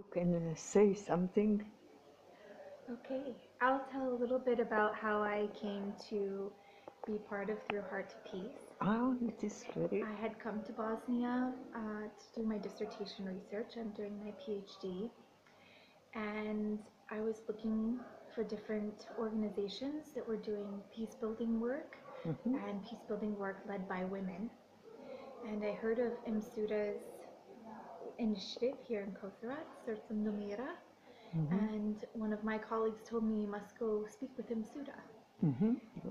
You can say something. Okay, I'll tell a little bit about how I came to be part of Through Heart to Peace. It is very. I had come to Bosnia to do my dissertation research. I'm doing my PhD, and I was looking for different organizations that were doing peace building work and peace building work led by women. And I heard of Msuda's initiative here in Kozarcu, Srcem, mira. And one of my colleagues told me, you must go speak with Msuda.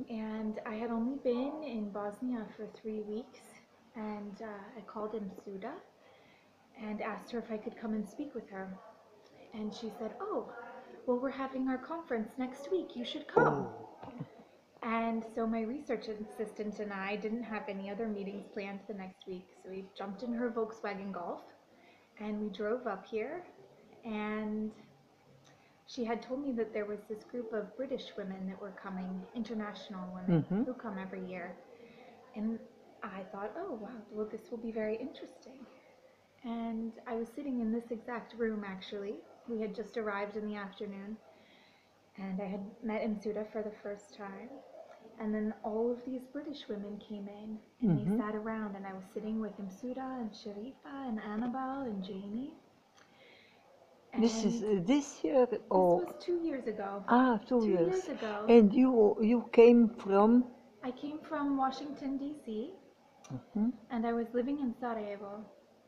And I had only been in Bosnia for 3 weeks, and I called Msuda and asked her if I could come and speak with her. And she said, oh, well, we're having our conference next week, you should come. And so my research assistant and I didn't have any other meetings planned the next week, so we jumped in her Volkswagen Golf and we drove up here. And she had told me that there was this group of British women that were coming, international women who come every year. And I thought, oh wow, well, this will be very interesting. And I was sitting in this exact room, actually. We had just arrived in the afternoon, and I had met Msuda for the first time. And then all of these British women came in, and they sat around, and I was sitting with Msuda and Sharifa and Annabelle and Jamie. And This is this year or? This was 2 years ago. 2 2 years. years ago. And you came from? I came from Washington, D.C., and I was living in Sarajevo,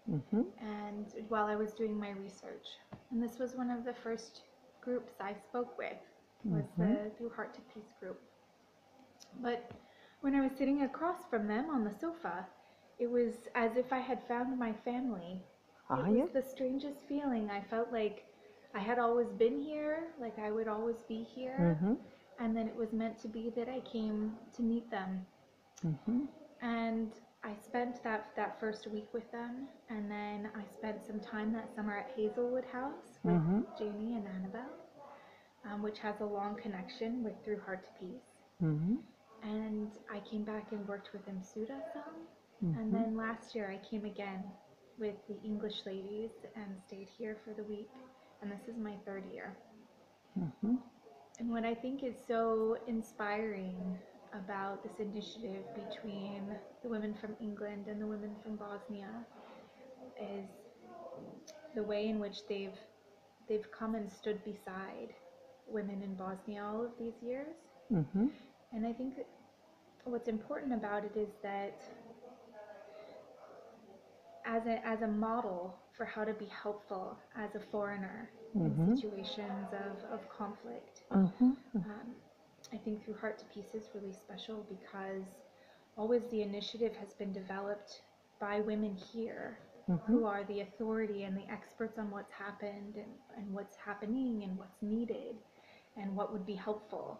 and while I was doing my research. And this was one of the first groups I spoke with, was the Through Heart to Peace group. But when I was sitting across from them on the sofa, it was as if I had found my family. It was the strangest feeling. I felt like I had always been here, like I would always be here, and then it was meant to be that I came to meet them. And I spent that first week with them, and then I spent some time that summer at Hazelwood House with Jamie and Annabelle, which has a long connection with Through Heart to Peace. And I came back and worked with Msuda some, and then last year I came again with the English ladies and stayed here for the week, and this is my 3rd year. And what I think is so inspiring about this initiative between the women from England and the women from Bosnia is the way in which they've come and stood beside women in Bosnia all of these years. And I think that what's important about it is that as a model for how to be helpful as a foreigner in situations of conflict, I think Through Heart to Peace is really special because always the initiative has been developed by women here who are the authority and the experts on what's happened and what's happening and what's needed and what would be helpful.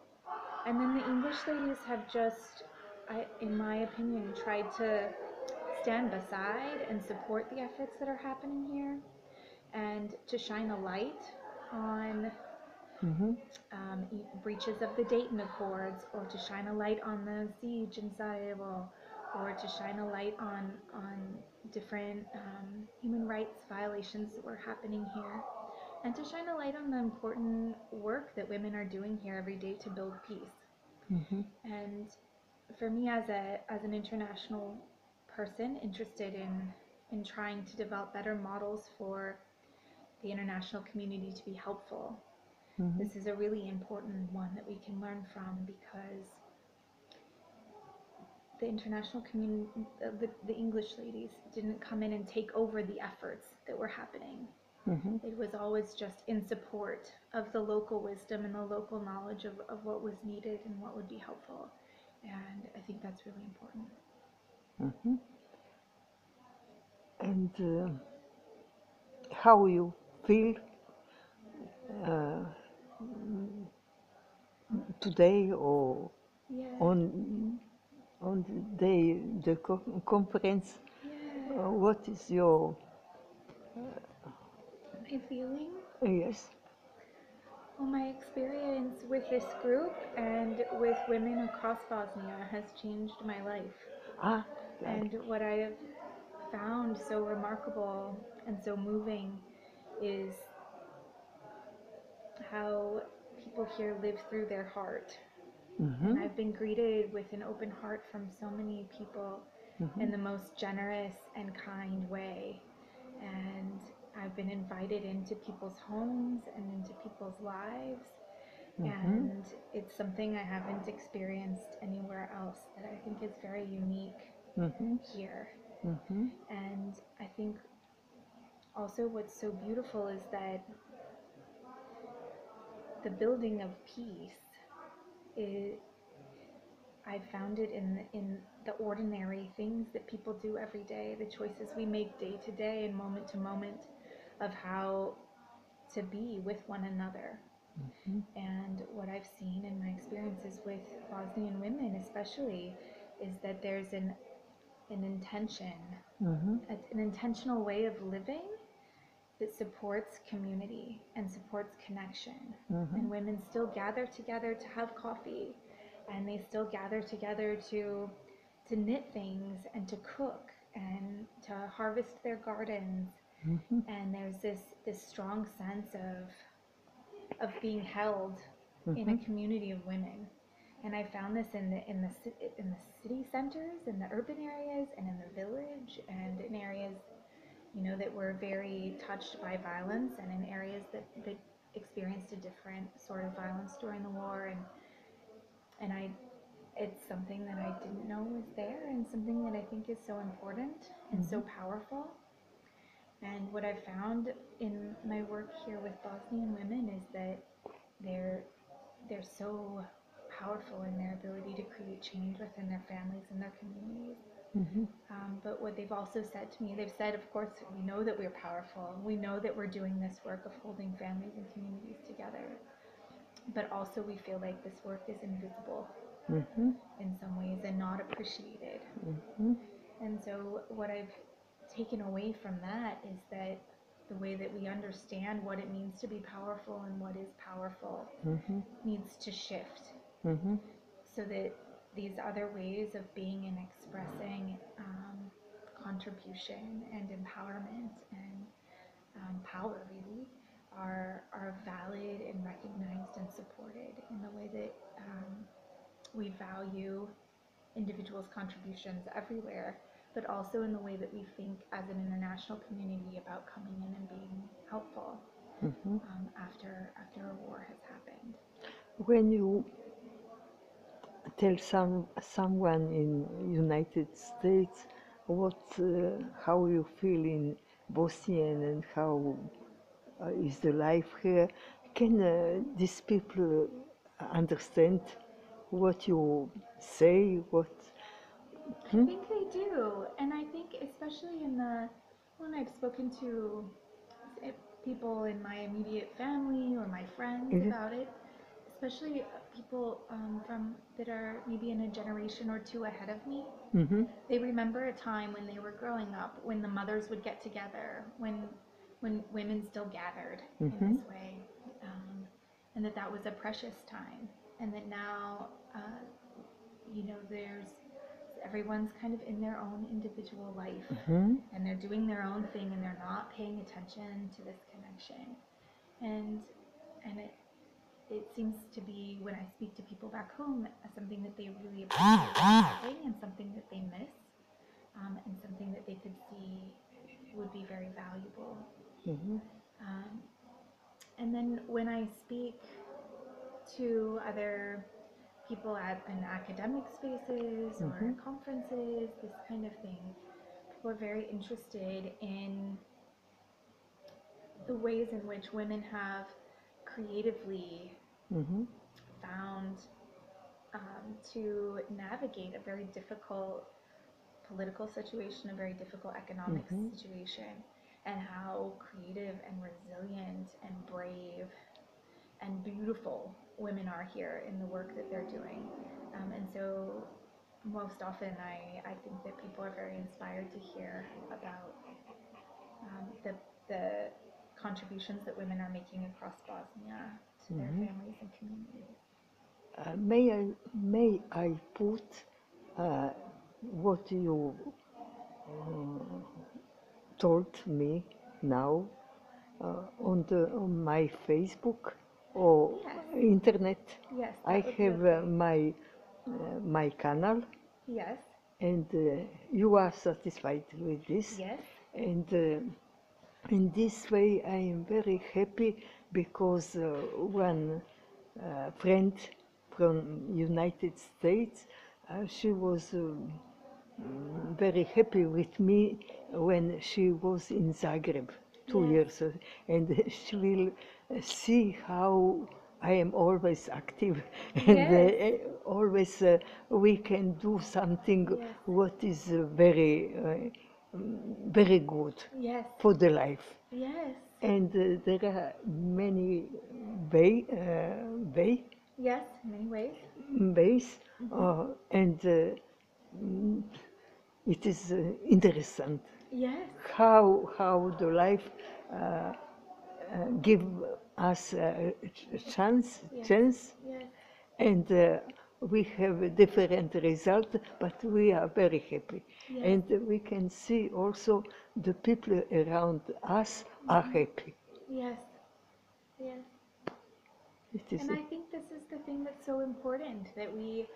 And then the English ladies have just, in my opinion, tried to stand beside and support the efforts that are happening here and to shine a light on breaches of the Dayton Accords, or to shine a light on the siege in Sarajevo, or to shine a light on different human rights violations that were happening here, and to shine a light on the important work that women are doing here every day to build peace. And for me, as an international person interested in trying to develop better models for the international community to be helpful, this is a really important one that we can learn from, because the international community, the English ladies, didn't come in and take over the efforts that were happening. It was always just in support of the local wisdom and the local knowledge of what was needed and what would be helpful. And I think that's really important. And how you feel today, or on the day the conference? What is your my feeling? Yes. Well, my experience with this group and with women across Bosnia has changed my life. And what I have found so remarkable and so moving is how people here live through their heart. And I've been greeted with an open heart from so many people in the most generous and kind way. And I've been invited into people's homes and into people's lives. And it's something I haven't experienced anywhere else that I think is very unique here. And I think also what's so beautiful is that the building of peace I found it in the ordinary things that people do every day, the choices we make day to day and moment to moment of how to be with one another. And what I've seen in my experiences with Bosnian women especially is that there's an intention, an intentional way of living that supports community and supports connection. And women still gather together to have coffee, and they still gather together to knit things and to cook and to harvest their gardens. And there's this strong sense of being held in a community of women. And I found this in the city centers, in the urban areas, and in the village, and in areas, you know, that were very touched by violence, and in areas that experienced a different sort of violence during the war. And it's something that I didn't know was there, and something that I think is so important and so powerful. And what I've found in my work here with Bosnian women is that they're so powerful in their ability to create change within their families and their communities. But what they've also said to me, they've said, of course, we know that we're powerful. We know that we're doing this work of holding families and communities together. But also we feel like this work is invisible in some ways and not appreciated. And so what I've taken away from that is that the way that we understand what it means to be powerful and what is powerful needs to shift, so that these other ways of being and expressing contribution and empowerment and power really are valid and recognized and supported in the way that we value individuals' contributions everywhere, but also in the way that we think as an international community about coming in and being helpful after a war has happened. When you tell someone in United States how you feel in Bosnian and how is the life here, can these people understand what you say? I think they do, and I think especially when I've spoken to people in my immediate family or my friends about it, especially people that are maybe in a generation or two ahead of me, they remember a time when they were growing up, when the mothers would get together, when women still gathered in this way, and that was a precious time, and that now, you know, everyone's kind of in their own individual life, and they're doing their own thing, and they're not paying attention to this connection, and it seems to be, when I speak to people back home, something that they really appreciate and something that they miss, and something that they could see would be very valuable. And then when I speak to other people in academic spaces or in conferences, this kind of thing, people are very interested in the ways in which women have creatively found to navigate a very difficult political situation, a very difficult economic situation, and how creative and resilient and brave and beautiful women are here in the work that they're doing. And so most often I think that people are very inspired to hear about the contributions that women are making across Bosnia to their families and communities. May I put what you told me now on my Facebook or Yes. internet. Yes, I that would be have okay. my channel, Yes. and you are satisfied with this. Yes. And in this way, I am very happy because one friend from United States, she was very happy with me when she was in Zagreb 2 years, and she will see how I am always active, and Yes. always we can do something Yes. what is very good Yes. for the life. Yes. And there are many Yes, many ways. ways, and mm, it is interesting Yes. how the life give us a Yes. chance, Yes. and we have a different result, but we are very happy. Yes. And we can see also the people around us are happy. Yes. Yes. It is And I think this is the thing that's so important, that we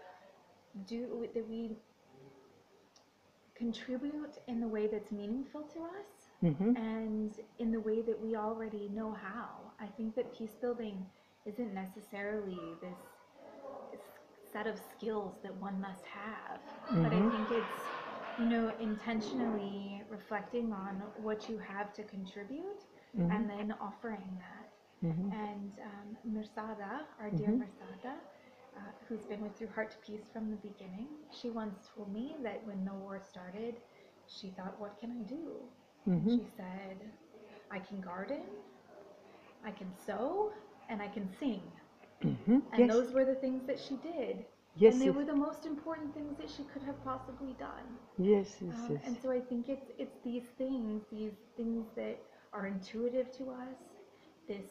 contribute in the way that's meaningful to us, and in the way that we already know how. I think that peace building isn't necessarily this set of skills that one must have, but I think it's, intentionally reflecting on what you have to contribute and then offering that. And Mirsada, our dear Mirsada, who's been with Through Heart to Peace from the beginning, she once told me that when the war started, she thought, what can I do? And she said, I can garden, I can sew, and I can sing. And yes, those were the things that she did. yes, And they yes, were the most important things that she could have possibly done. yes, yes, yes. And so I think it's these things that are intuitive to us, this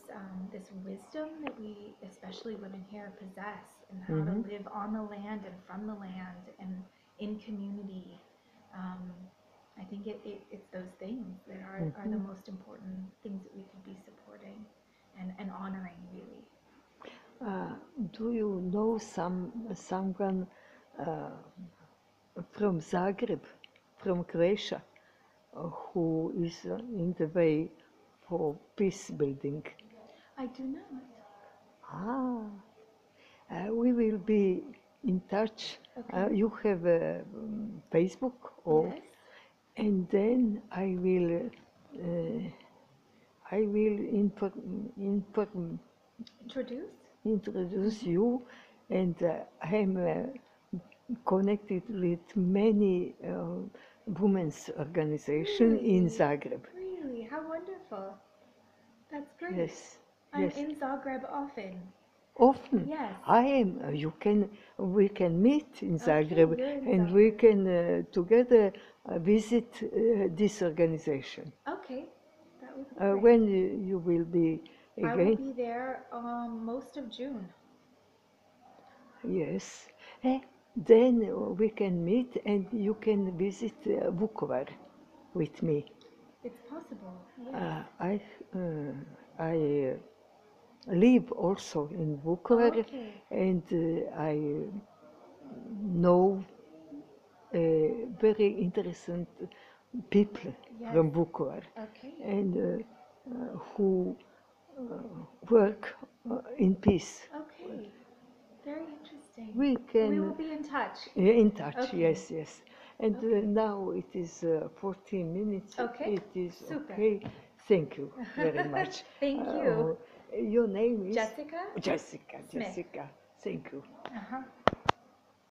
wisdom that we, especially women here, possess, and how to live on the land and from the land and in community. I think it's those things that are the most important things that we could be supporting and honoring, really. Do you know someone from Zagreb, from Croatia, who is in the way for peace building? I do not. Ah, we will be in touch. Okay. You have Facebook, or Yes. and then I will Introduce? introduce you, and I'm connected with many women's organizations in Really? Zagreb. Really? How wonderful. That's great. Yes, I'm yes. in Zagreb often. Often Yes. I am. We can meet in Zagreb, you're in and we Zagreb. can together visit this organization. Okay. That would be great. When you will be I will again? be there most of June. Yes. Then we can meet, and you can visit Vukovar with me. It's possible. Yes. I live also in Vukovar, Okay. and I know very interesting people Yes. from Vukovar, Okay. and who work in peace. Okay. Very interesting. We We will can be in touch. in touch. Okay. Yes, yes. And Okay. Now it is 14 minutes. Okay. It is Super. okay. Thank you very much. Thank you. Your name is Jasika Jasika. Smith. Jasika. Thank you. Uh-huh.